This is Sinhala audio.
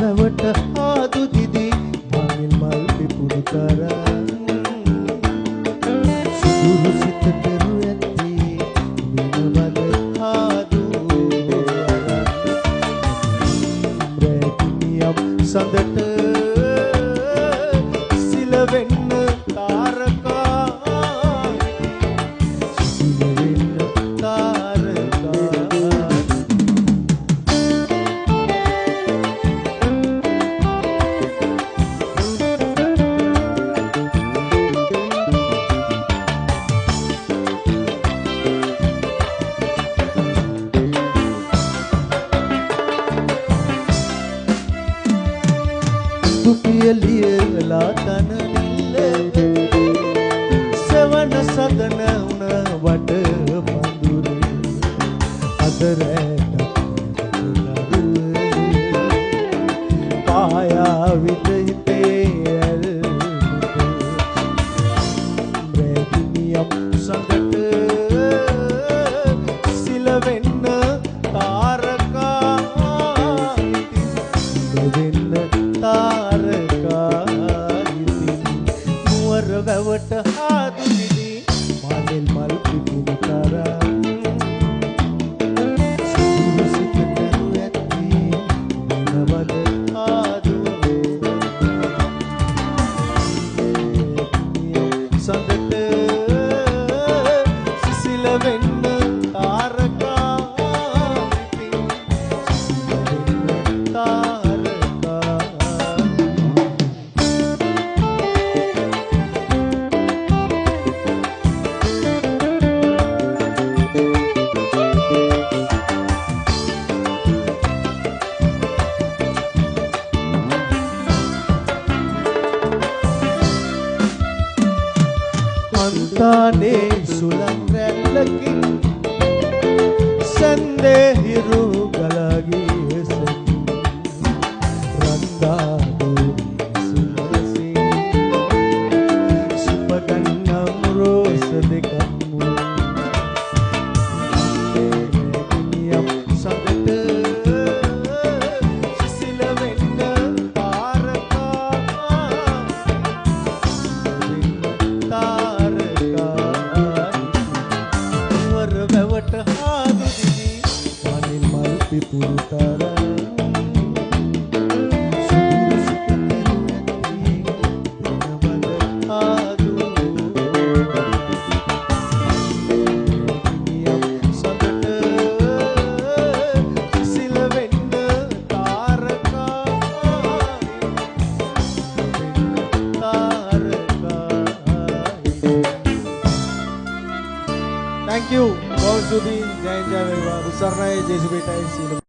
වැවට ආදු දිදී මමින් මල් පිපුරු තරම් සුදුරු සිත පෙරු ඇති විනවද ආදු රැකිනියම් සඳට සිලවෙන්න තාරකා සිලවෙන්න තාරකා පියලියලා තන නිල්ල සවන සදන උන වඩ පඳුරේ අදරට පායා විත හිතේ රැකිනියම් සඳට සිලවෙන්න තාරකා සිලවෙන්න තාරකා වැවට ආදු දිදී මානෙල් මල් පිපුරු තරම් සුදුරු සිත පෙරු ඇති විනවද ආදු සඳට සිසිල වෙන්න තාරකා අන්තානේ සුලං රැල්ලකින් සන්දේ හිරු ගලගී සෙන් රන්දාදු සුරසින් සුපගන්නම් රෝස දෙකම් නියම් සඳට සිසිල වෙන්න තාරකා වැවට ආදු දිදී මානෙල් මල් පිපුරු තරම් සුදුරු සිත පෙරු ඇති විනවද ආදු රැකිනියම් සඳට සිසිල වෙන්න තාරකා Thank you. बहुत जुदी जय जय besar raya JCB